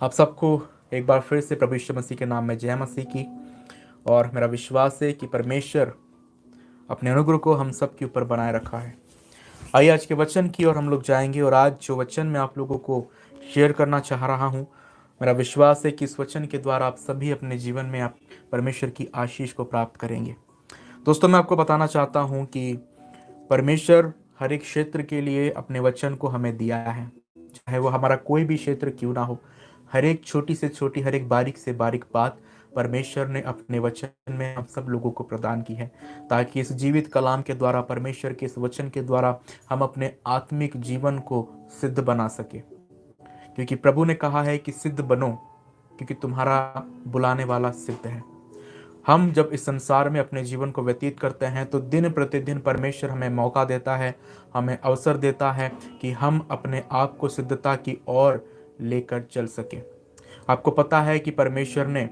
आप सबको एक बार फिर से प्रभु यीशु मसीह के नाम में जय मसीह की। और मेरा विश्वास है कि परमेश्वर अपने अनुग्रह को हम सब के ऊपर बनाए रखा है। आइए आज के वचन की ओर हम लोग जाएंगे, और आज जो वचन मैं आप लोगों को शेयर करना चाह रहा हूँ, मेरा विश्वास है कि इस वचन के द्वारा आप सभी अपने जीवन में आप परमेश्वर की आशीष को प्राप्त करेंगे। दोस्तों, मैं आपको बताना चाहता हूँ कि परमेश्वर हर एक क्षेत्र के लिए अपने वचन को हमें दिया है, चाहे वो हमारा कोई भी क्षेत्र क्यों ना हो। हर एक छोटी से छोटी, हर एक बारीक से बारीक बात परमेश्वर ने अपने वचन में हम सब लोगों को प्रदान की है, ताकि इस जीवित कलाम के द्वारा, परमेश्वर के इस वचन के द्वारा हम अपने आत्मिक जीवन को सिद्ध बना सके। क्योंकि प्रभु ने कहा है कि सिद्ध बनो, क्योंकि तुम्हारा बुलाने वाला सिद्ध है। हम जब इस संसार में अपने जीवन को व्यतीत करते हैं तो दिन प्रतिदिन परमेश्वर हमें मौका देता है, हमें अवसर देता है कि हम अपने आप को सिद्धता की ओर लेकर चल सके। आपको पता है कि परमेश्वर ने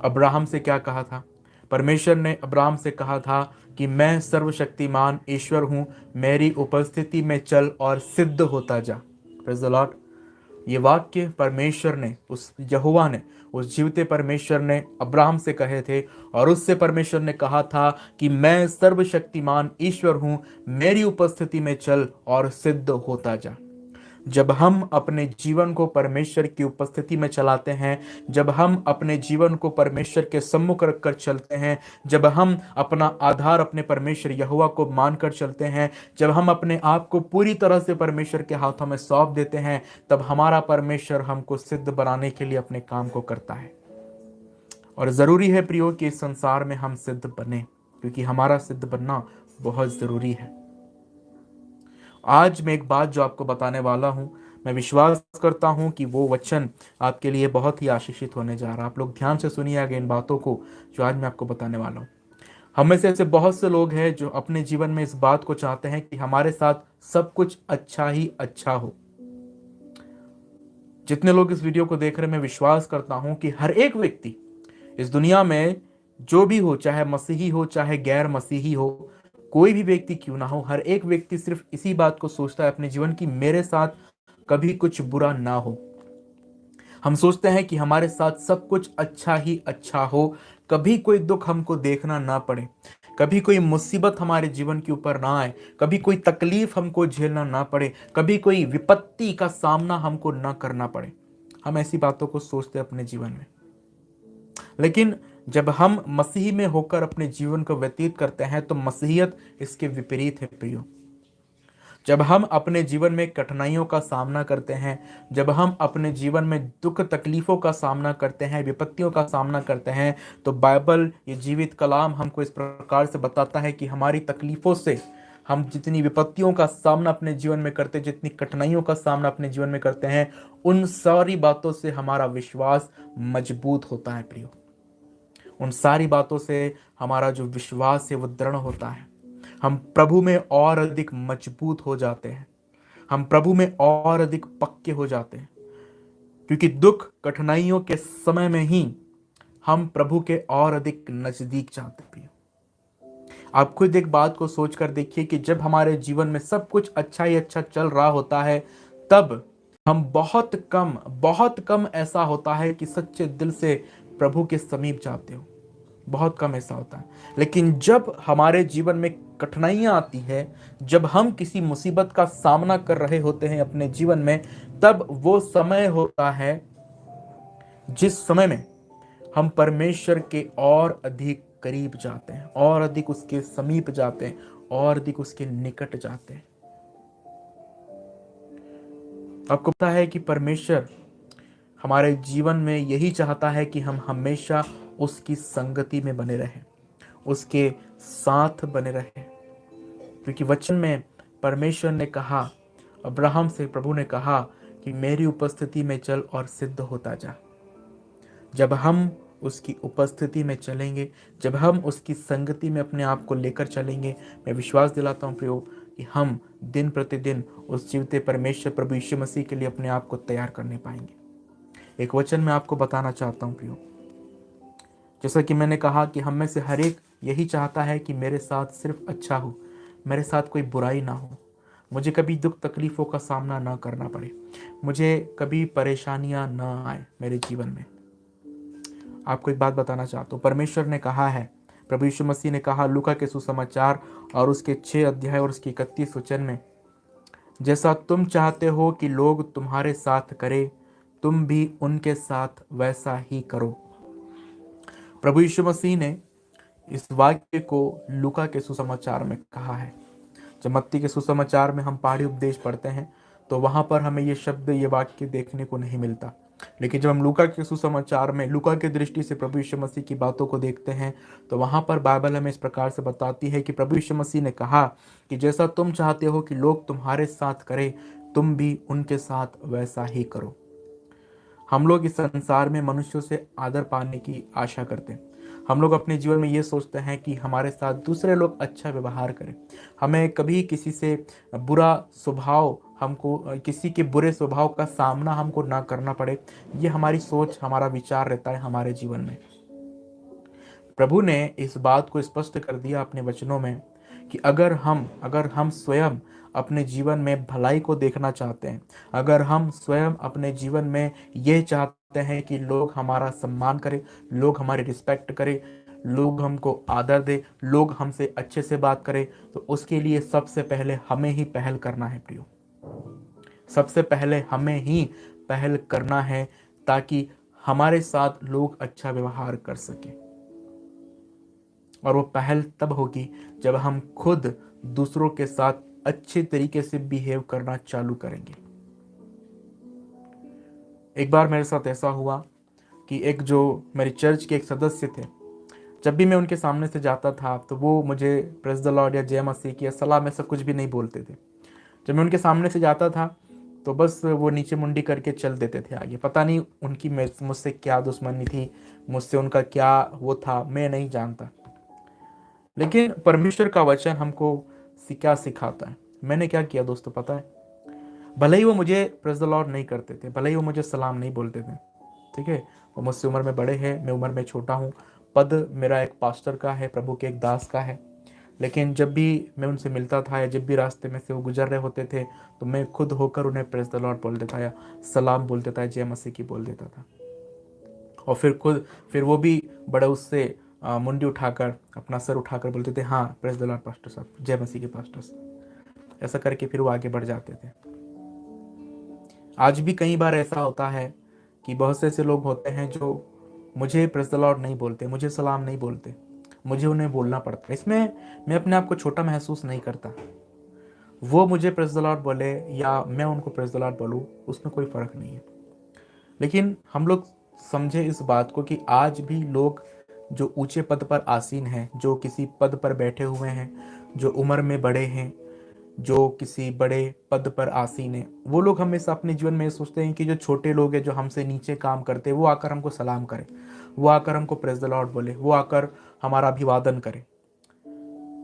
अब्राहम से क्या कहा था? परमेश्वर ने अब्राहम से कहा था कि मैं सर्वशक्तिमान ईश्वर हूं, मेरी उपस्थिति में चल और सिद्ध होता जा। Praise the Lord. ये वाक्य परमेश्वर ने, उस यहोवा ने, उस जीवते परमेश्वर ने अब्राहम से कहे थे, और उससे परमेश्वर ने कहा था कि मैं सर्वशक्तिमान ईश्वर हूं, मेरी उपस्थिति में चल और सिद्ध होता जा। जब हम अपने जीवन को परमेश्वर की उपस्थिति में चलाते हैं, जब हम अपने जीवन को परमेश्वर के सम्मुख रखकर चलते हैं, जब हम अपना आधार अपने परमेश्वर यहोवा को मानकर चलते हैं, जब हम अपने आप को पूरी तरह से परमेश्वर के हाथों में सौंप देते हैं, तब हमारा परमेश्वर हमको सिद्ध बनाने के लिए अपने काम को करता है। और जरूरी है प्रियो कि इस संसार में हम सिद्ध बने, क्योंकि हमारा सिद्ध बनना बहुत जरूरी है। आज मैं एक बात जो आपको बताने वाला हूं, मैं विश्वास करता हूं कि वो वचन आपके लिए बहुत ही आशीषित होने जा रहा है। आप लोग ध्यान से सुनिएगा इन बातों को जो आज मैं आपको बताने वाला हूं। हम में से ऐसे बहुत से लोग हैं जो अपने जीवन में इस बात को चाहते हैं कि हमारे साथ सब कुछ अच्छा ही अच्छा हो। जितने लोग इस वीडियो को देख रहे हैं, मैं विश्वास करता हूं कि हर एक व्यक्ति इस दुनिया में जो भी हो, चाहे मसीही हो चाहे गैर मसीही हो, कोई भी व्यक्ति क्यों ना हो, हर एक व्यक्ति सिर्फ इसी बात को सोचता है अपने जीवन की मेरे साथ कभी कुछ बुरा ना हो। हम सोचते हैं कि हमारे साथ सब कुछ अच्छा ही अच्छा हो, कभी कोई दुख हमको देखना ना पड़े, कभी कोई मुसीबत हमारे जीवन के ऊपर ना आए, कभी कोई तकलीफ हमको झेलना ना पड़े, कभी कोई विपत्ति का सामना हमको ना करना पड़े। हम ऐसी बातों को सोचते हैं अपने जीवन में। लेकिन जब हम मसीह में होकर अपने जीवन को व्यतीत करते हैं तो मसीहियत इसके विपरीत है प्रियो। जब हम अपने जीवन में कठिनाइयों का सामना करते हैं, जब हम अपने जीवन में दुख तकलीफों का सामना करते हैं, विपत्तियों का सामना करते हैं, तो बाइबल, ये जीवित कलाम हमको इस प्रकार से बताता है कि हमारी तकलीफों से, हम जितनी विपत्तियों का सामना अपने जीवन में करते हैं, जितनी कठिनाइयों का सामना अपने जीवन में करते हैं, उन सारी बातों से हमारा विश्वास मजबूत होता है प्रियो। उन सारी बातों से हमारा जो विश्वास है वो दृढ़ होता है। हम प्रभु में और अधिक मजबूत हो जाते हैं, हम प्रभु में और अधिक पक्के हो जाते हैं, क्योंकि दुख कठिनाइयों के समय में ही हम प्रभु के और अधिक नजदीक जाते हैं। आप खुद एक बात को सोचकर देखिए कि जब हमारे जीवन में सब कुछ अच्छा ही अच्छा चल रहा होता है, तब हम बहुत कम ऐसा होता है कि सच्चे दिल से प्रभु के समीप जाते हो। बहुत कम ऐसा होता है। लेकिन जब हमारे जीवन में कठिनाइयां आती है, जब हम किसी मुसीबत का सामना कर रहे होते हैं अपने जीवन में, तब वो समय होता है जिस समय में हम परमेश्वर के और अधिक करीब जाते हैं, और अधिक उसके समीप जाते हैं, और अधिक उसके निकट जाते हैं। आपको पता है कि परमेश्वर हमारे जीवन में यही चाहता है कि हम हमेशा उसकी संगति में बने रहें, उसके साथ बने रहें। क्योंकि वचन में परमेश्वर ने कहा, अब्राहम से प्रभु ने कहा कि मेरी उपस्थिति में चल और सिद्ध होता जा। जब हम उसकी उपस्थिति में चलेंगे, जब हम उसकी संगति में अपने आप को लेकर चलेंगे, मैं विश्वास दिलाता हूँ प्रियो कि हम दिन प्रतिदिन उस जीवते परमेश्वर प्रभु यीशु मसीह के लिए अपने आप को तैयार करने पाएंगे। एक वचन मैं आपको बताना चाहता हूँ प्रियो, जैसा कि मैंने कहा कि हम में से हर एक यही चाहता है कि मेरे साथ सिर्फ अच्छा हो, मेरे साथ कोई बुराई ना हो। मुझे कभी दुख तकलीफ़ों का सामना ना करना पड़े, मुझे कभी परेशानियां ना आए मेरे जीवन में। आपको एक बात बताना चाहता हूँ, परमेश्वर ने कहा है, प्रभु यीशु मसीह ने कहा लूका के सुसमाचार और उसके 6 अध्याय और उसके 31 वचन में, जैसा तुम चाहते हो कि लोग तुम्हारे साथ करें, तुम भी उनके साथ वैसा ही करो। प्रभु यीशु मसीह ने इस वाक्य को लूका के सुसमाचार में कहा है। जब मत्ती के सुसमाचार में हम पहाड़ी उपदेश पढ़ते हैं तो वहां पर हमें ये शब्द, ये वाक्य देखने को नहीं मिलता। लेकिन जब हम लूका के सुसमाचार में लूका की दृष्टि से प्रभु यीशु मसीह की बातों को देखते हैं तो वहां पर बाइबल हमें इस प्रकार से बताती है कि प्रभु यीशु मसीह ने कहा कि जैसा तुम चाहते हो कि लोग तुम्हारे साथ करें, तुम भी उनके साथ वैसा ही करो। हम लोग इस संसार में मनुष्यों से आदर पाने की आशा करते हैं। हम लोग अपने जीवन में ये सोचते हैं कि हमारे साथ दूसरे लोग अच्छा व्यवहार करें, हमें कभी किसी से बुरा स्वभाव, हमको किसी के बुरे स्वभाव का सामना हमको ना करना पड़े। ये हमारी सोच, हमारा विचार रहता है हमारे जीवन में। प्रभु ने इस बात को स्पष्ट कर दिया अपने वचनों में कि अगर हम स्वयं अपने जीवन में भलाई को देखना चाहते हैं, अगर हम स्वयं अपने जीवन में ये चाहते हैं कि लोग हमारा सम्मान करें, लोग हमारी रिस्पेक्ट करें, लोग हमको आदर दे, लोग हमसे अच्छे से बात करें, तो उसके लिए सबसे पहले हमें ही पहल करना है प्रियो। सबसे पहले हमें ही पहल करना है ताकि हमारे साथ लोग अच्छा व्यवहार कर सके। और वो पहल तब होगी जब हम खुद दूसरों के साथ अच्छे तरीके से बिहेव करना चालू करेंगे। एक बार मेरे साथ ऐसा हुआ कि एक जो मेरी चर्च के एक सदस्य थे, जब भी मैं उनके सामने से जाता था तो वो मुझे प्रेज द लॉर्ड या जय मसीह की या सलाम ऐसा कुछ भी नहीं बोलते थे। जब मैं उनके सामने से जाता था तो बस वो नीचे मुंडी करके चल देते थे आगे। पता नहीं उनकी मुझसे क्या दुश्मनी थी, मुझसे उनका क्या वो था, मैं नहीं जानता। लेकिन परमेश्वर का वचन हमको क्या सिखाता है। मैंने क्या किया दोस्तों पता है, भले ही वो मुझे प्रेज द लॉर्ड नहीं करते थे, भले ही वो मुझे सलाम नहीं बोलते थे, ठीक है, वो मुझसे उम्र में बड़े हैं, मैं उम्र में छोटा हूँ, पद मेरा एक पास्टर का है, प्रभु के एक दास का है, लेकिन जब भी मैं उनसे मिलता था या जब भी रास्ते में से वो गुजर रहे होते थे तो मैं खुद होकर उन्हें प्रेज द लॉर्ड बोल देता या सलाम बोल देता, जय मसीह की बोल देता था। और फिर वो भी बड़े उससे मुंडी उठाकर, अपना सर उठाकर बोलते थे, हाँ प्रेज द लॉर्ड पास्टर साहब, जय मसीह के पास्टर साहब। ऐसा करके फिर वो आगे बढ़ जाते थे। आज भी कई बार ऐसा होता है कि बहुत से ऐसे लोग होते हैं जो मुझे प्रेज द लॉर्ड नहीं बोलते, मुझे सलाम नहीं बोलते, मुझे उन्हें बोलना पड़ता है। इसमें मैं अपने आप को छोटा महसूस नहीं करता। वो मुझे प्रेज द लॉर्ड बोले या मैं उनको प्रेज द लॉर्ड बोलूँ, उसमें कोई फर्क नहीं है। लेकिन हम लोग समझे इस बात को कि आज भी लोग जो ऊंचे पद पर आसीन हैं, जो किसी पद पर बैठे हुए हैं, जो उम्र में बड़े हैं, जो किसी बड़े पद पर आसीन है, वो लोग हमेशा अपने जीवन में सोचते हैं कि जो छोटे लोग हैं, जो हमसे नीचे काम करते हैं, वो आकर हमको सलाम करें, वो आकर हमको प्रेज द लॉर्ड बोले, वो आकर हमारा अभिवादन करें।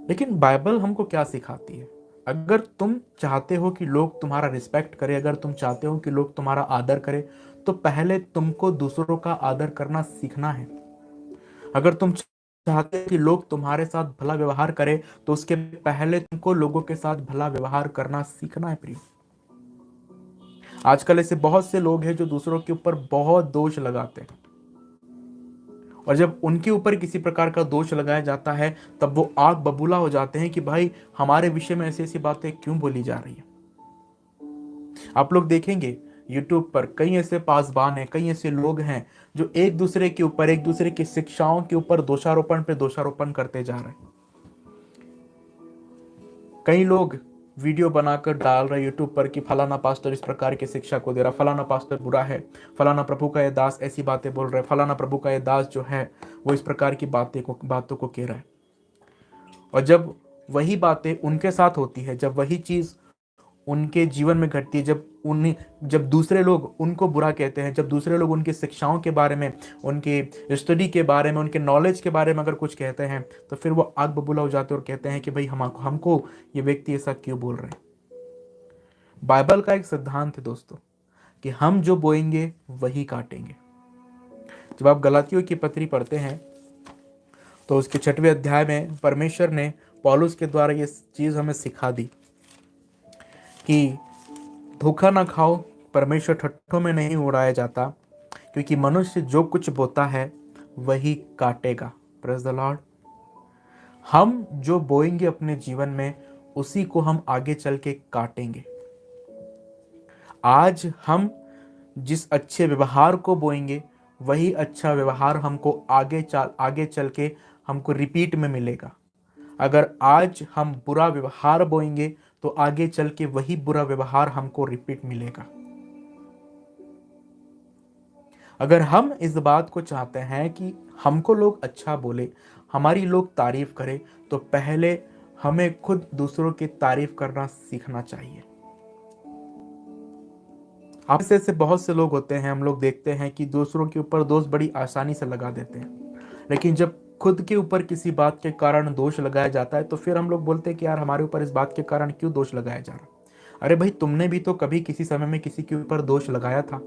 लेकिन बाइबल हमको क्या सिखाती है? अगर तुम चाहते हो कि लोग तुम्हारा रिस्पेक्ट करें, अगर तुम चाहते हो कि लोग तुम्हारा आदर करें, तो पहले तुमको दूसरों का आदर करना सीखना है। अगर तुम चाहते हो कि लोग तुम्हारे साथ भला व्यवहार करें तो उसके पहले तुमको लोगों के साथ भला व्यवहार करना सीखना है प्रिय। आजकल ऐसे बहुत से लोग हैं जो दूसरों के ऊपर बहुत दोष लगाते हैं, और जब उनके ऊपर किसी प्रकार का दोष लगाया जाता है तब वो आग बबूला हो जाते हैं कि भाई हमारे विषय में ऐसी ऐसी बातें क्यों बोली जा रही है। आप लोग देखेंगे यूट्यूब पर कई ऐसे पासबान हैं, कई ऐसे लोग हैं जो एक दूसरे के ऊपर, एक दूसरे की शिक्षाओं के ऊपर दोषारोपण पे दोषारोपण करते जा रहे हैं। कई लोग वीडियो बनाकर डाल रहे यूट्यूब पर कि फलाना पास्टर इस प्रकार की शिक्षा को दे रहा, फलाना पास्टर बुरा है, फलाना प्रभु का ये दास ऐसी बातें बोल रहा है, फलाना प्रभु का ये दास जो है वो इस प्रकार की बातों को कह रहा है। और जब वही बातें उनके साथ होती है, जब वही चीज उनके जीवन में घटती है, जब दूसरे लोग उनको बुरा कहते हैं, जब दूसरे लोग उनकी शिक्षाओं के बारे में, उनके स्टडी के बारे में, उनके नॉलेज के बारे में अगर कुछ कहते हैं तो फिर वो आग बबूला हो जाते हैं और कहते हैं कि भाई हमको ये व्यक्ति ऐसा क्यों बोल रहे हैं। बाइबल का एक सिद्धांत है दोस्तों कि हम जो बोएंगे वही काटेंगे। जब आप गलातियों की पत्री पढ़ते हैं तो उसके 6वें अध्याय में परमेश्वर ने पौलुस के द्वारा ये चीज हमें सिखा दी कि धोखा ना खाओ, परमेश्वर ठट्ठों में नहीं उड़ाया जाता, क्योंकि मनुष्य जो कुछ बोता है वही काटेगा। Praise the Lord. हम जो बोएंगे अपने जीवन में, उसी को हम आगे चल के काटेंगे। आज हम जिस अच्छे व्यवहार को बोएंगे, वही अच्छा व्यवहार हमको आगे चल के हमको रिपीट में मिलेगा। अगर आज हम बुरा व्यवहार बोएंगे, तो आगे चल के वही बुरा व्यवहार हमको रिपीट मिलेगा। अगर हम इस बात को चाहते हैं कि हमको लोग अच्छा बोले, हमारी लोग तारीफ करें, तो पहले हमें खुद दूसरों की तारीफ करना सीखना चाहिए। आप से बहुत से लोग होते हैं, हम लोग देखते हैं कि दूसरों के ऊपर दोष बड़ी आसानी से लगा देते हैं, लेकिन जब खुद के ऊपर किसी बात के कारण दोष लगाया जाता है, तो फिर हम लोग बोलते हैं कि यार हमारे ऊपर इस बात के कारण क्यों दोष लगाया जा रहा है। अरे भाई, तुमने भी तो कभी किसी समय में किसी के ऊपर दोष लगाया था।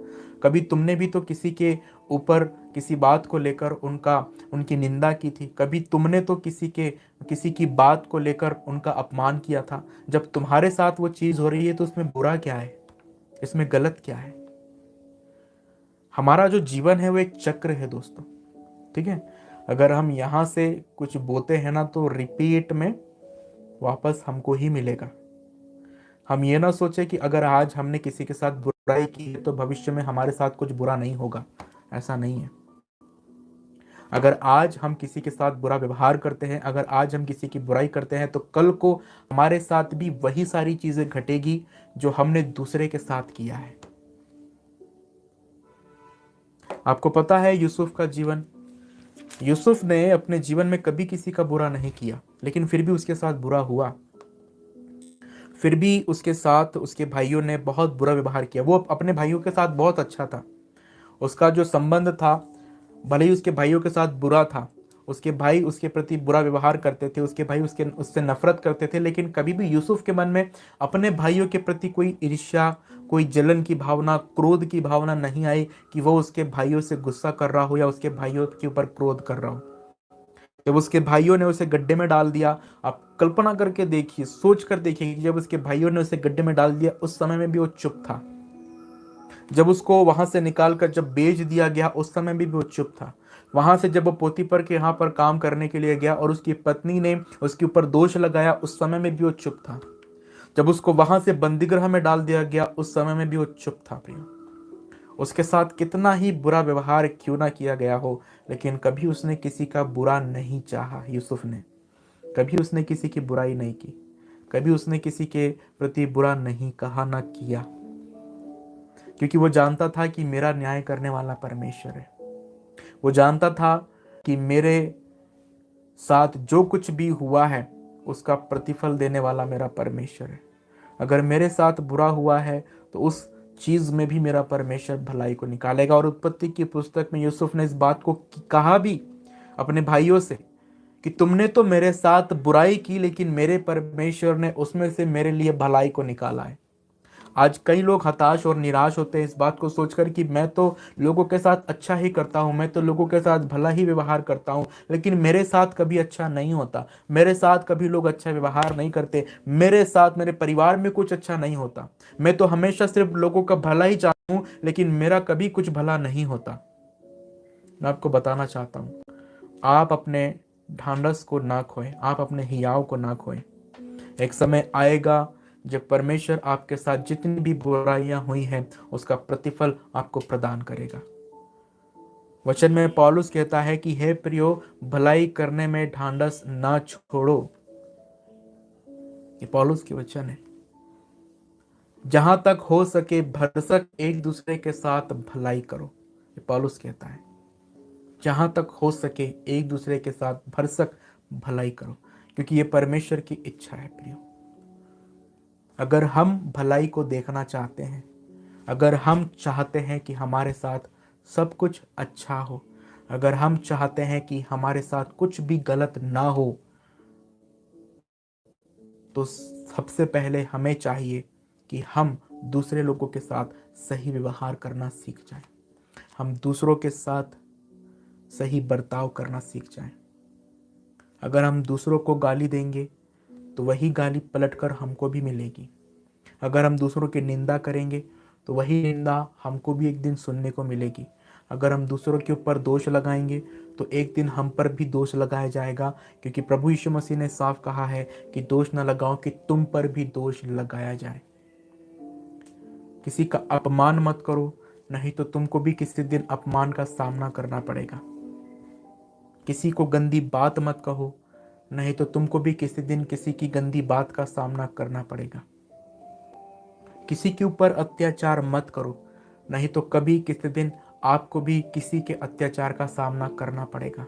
कभी तुमने भी तो किसी के ऊपर किसी बात को लेकर उनकी निंदा की थी। कभी तुमने तो किसी की बात को लेकर उनका अपमान किया था। जब तुम्हारे साथ वो चीज हो रही है, तो उसमें बुरा क्या है, इसमें गलत क्या है। हमारा जो जीवन है वो एक चक्र है दोस्तों, ठीक है। अगर हम यहाँ से कुछ बोते हैं ना, तो रिपीट में वापस हमको ही मिलेगा। हम ये ना सोचे कि अगर आज हमने किसी के साथ बुराई की है, तो भविष्य में हमारे साथ कुछ बुरा नहीं होगा। ऐसा नहीं है। अगर आज हम किसी के साथ बुरा व्यवहार करते हैं, अगर आज हम किसी की बुराई करते हैं, तो कल को हमारे साथ भी वही सारी चीजें घटेगी जो हमने दूसरे के साथ किया है। आपको पता है यूसुफ का जीवन, यूसुफ ने अपने जीवन में कभी किसी का बुरा नहीं किया, लेकिन फिर भी उसके साथ बुरा हुआ। फिर भी उसके साथ उसके भाइयों ने बहुत बुरा व्यवहार किया। वो अपने भाइयों के साथ बहुत अच्छा था। उसका जो संबंध था, भले ही उसके भाइयों के साथ बुरा था, उसके भाई उसके प्रति बुरा व्यवहार करते थे, उसके भाई उससे नफरत करते थे, लेकिन कभी भी यूसुफ के मन में अपने भाइयों के प्रति कोई ईर्ष्या, कोई जलन की भावना, क्रोध की भावना नहीं आई कि वो उसके भाइयों से गुस्सा कर रहा हो या उसके भाइयों के ऊपर क्रोध कर रहा हो। जब उसके भाइयों ने उसे गड्ढे में डाल दिया, आप कल्पना करके देखिए, सोच कर देखिए कि जब उसके भाइयों ने उसे गड्ढे में डाल दिया, उस समय में भी वो चुप था। जब उसको वहां से निकालकर जब बेच दिया गया, उस समय भी वो चुप था। वहां से जब वो पोतीपर के यहाँ पर काम करने के लिए गया और उसकी पत्नी ने उसके ऊपर दोष लगाया, उस समय में भी वो चुप था। जब उसको वहां से बंदीगृह में डाल दिया गया, उस समय में भी वो चुप था। प्रिय, उसके साथ कितना ही बुरा व्यवहार क्यों ना किया गया हो, लेकिन कभी उसने किसी का बुरा नहीं चाहा। यूसुफ ने कभी उसने किसी की बुराई नहीं की, कभी उसने किसी के प्रति बुरा नहीं कहा, ना किया, क्योंकि वो जानता था कि मेरा न्याय करने वाला परमेश्वर है। वो जानता था कि मेरे साथ जो कुछ भी हुआ है, उसका प्रतिफल देने वाला मेरा परमेश्वर है। अगर मेरे साथ बुरा हुआ है, तो उस चीज में भी मेरा परमेश्वर भलाई को निकालेगा। और उत्पत्ति की पुस्तक में यूसुफ ने इस बात को कहा भी अपने भाइयों से कि तुमने तो मेरे साथ बुराई की, लेकिन मेरे परमेश्वर ने उसमें से मेरे लिए भलाई को निकाला है। आज कई लोग हताश और निराश होते हैं इस बात को सोचकर कि मैं तो लोगों के साथ अच्छा ही करता हूं, मैं तो लोगों के साथ भला ही व्यवहार करता हूं, लेकिन मेरे साथ कभी अच्छा नहीं होता, मेरे साथ कभी लोग अच्छा व्यवहार नहीं करते, मेरे साथ मेरे परिवार में कुछ अच्छा नहीं होता, मैं तो हमेशा सिर्फ लोगों का भला ही चाहता हूं, लेकिन मेरा कभी कुछ भला नहीं होता। मैं आपको बताना चाहता हूं, आप अपने ढांढस को ना खोएं, आप अपने हियाव को ना खोएं। एक समय आएगा जब परमेश्वर आपके साथ जितनी भी बुराइयां हुई हैं, उसका प्रतिफल आपको प्रदान करेगा। वचन में पौलुस कहता है कि हे प्रियो, भलाई करने में ढांढस ना छोड़ो। ये पौलुस की वचन है। जहां तक हो सके भरसक एक दूसरे के साथ भलाई करो, ये पौलुस कहता है। जहां तक हो सके एक दूसरे के साथ भरसक भलाई करो, क्योंकि ये परमेश्वर की इच्छा है। प्रियो, अगर हम भलाई को देखना चाहते हैं, अगर हम चाहते हैं कि हमारे साथ सब कुछ अच्छा हो, अगर हम चाहते हैं कि हमारे साथ कुछ भी गलत ना हो, तो सबसे पहले हमें चाहिए कि हम दूसरे लोगों के साथ सही व्यवहार करना सीख जाएं। हम दूसरों के साथ सही बर्ताव करना सीख जाएं। अगर हम दूसरों को गाली देंगे, तो वही गाली पलटकर हमको भी मिलेगी। अगर हम दूसरों की निंदा करेंगे तो वही निंदा हमको भी एक दिन सुनने को मिलेगी। अगर हम दूसरों के ऊपर दोष लगाएंगे तो एक दिन हम पर भी दोष लगाया जाएगा, क्योंकि प्रभु यीशु मसीह ने साफ कहा है कि दोष न लगाओ कि तुम पर भी दोष लगाया जाए। किसी का अपमान मत करो, नहीं तो तुमको भी किसी दिन अपमान का सामना करना पड़ेगा। किसी को गंदी बात मत कहो, नहीं तो तुमको भी किसी दिन किसी की गंदी बात का सामना करना पड़ेगा। किसी के ऊपर अत्याचार मत करो, नहीं तो कभी किसी दिन आपको भी किसी के अत्याचार का सामना करना पड़ेगा।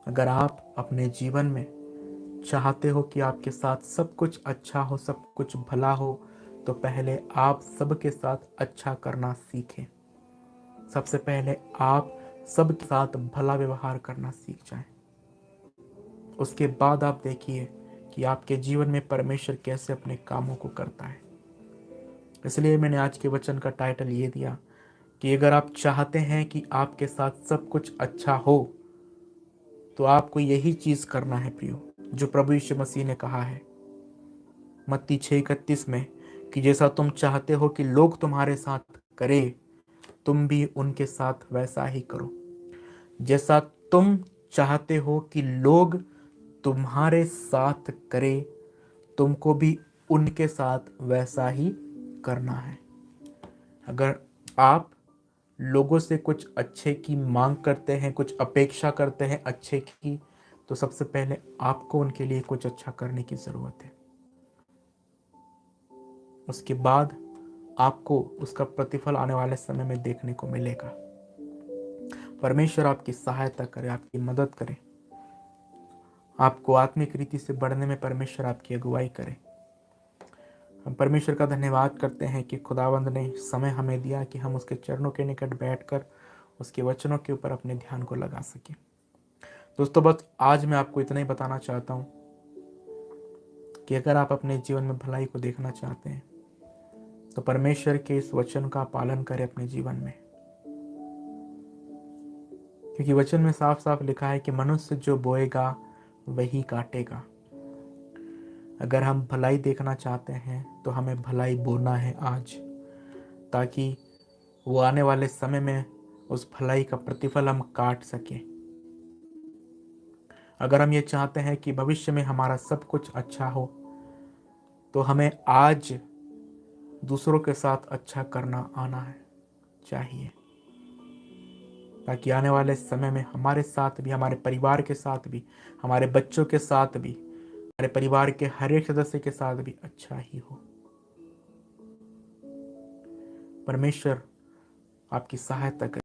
अगर आप अपने जीवन में चाहते हो कि आपके साथ सब कुछ अच्छा हो, सब कुछ भला हो, तो पहले आप सबके साथ अच्छा करना सीखें। सबसे पहले आप सबके साथ भला व्यवहार करना सीख जाएं। उसके बाद आप देखिए कि आपके जीवन में परमेश्वर कैसे अपने कामों को करता है। इसलिए मैंने आज के वचन का टाइटल ये दिया कि अगर आप चाहते हैं कि आपके साथ सब कुछ अच्छा हो, तो आपको यही चीज करना है प्रियो, जो प्रभु यीशु मसीह ने कहा है मत्ती 6:31 में, कि जैसा तुम चाहते हो कि लोग तुम्हारे साथ करें, तुम भी उनके साथ वैसा ही करो। जैसा तुम चाहते हो कि लोग तुम्हारे साथ करें, तुमको भी उनके साथ वैसा ही करना है। अगर आप लोगों से कुछ अच्छे की मांग करते हैं, कुछ अपेक्षा करते हैं अच्छे की, तो सबसे पहले आपको उनके लिए कुछ अच्छा करने की जरूरत है। उसके बाद आपको उसका प्रतिफल आने वाले समय में देखने को मिलेगा। परमेश्वर आपकी सहायता करे, आपकी मदद करे, आपको आत्मिक रीति से बढ़ने में परमेश्वर आपकी अगुवाई करे। हम परमेश्वर का धन्यवाद करते हैं कि खुदावंद ने समय हमें दिया कि हम उसके चरणों के निकट बैठकर उसके वचनों के ऊपर अपने ध्यान को लगा सकें। दोस्तों, बस आज मैं आपको इतना ही बताना चाहता हूँ कि अगर आप अपने जीवन में भलाई को देखना चाहते हैं तो परमेश्वर के इस वचन का पालन करें अपने जीवन में, क्योंकि वचन में साफ साफ लिखा है कि मनुष्य जो बोएगा वही काटेगा। अगर हम भलाई देखना चाहते हैं तो हमें भलाई बोना है आज, ताकि वो आने वाले समय में उस भलाई का प्रतिफल हम काट सकें। अगर हम ये चाहते हैं कि भविष्य में हमारा सब कुछ अच्छा हो, तो हमें आज दूसरों के साथ अच्छा करना आना है चाहिए, ताकि आने वाले समय में हमारे साथ भी, हमारे परिवार के साथ भी, हमारे बच्चों के साथ भी, हमारे परिवार के हर एक सदस्य के साथ भी अच्छा ही हो। परमेश्वर आपकी सहायता करे।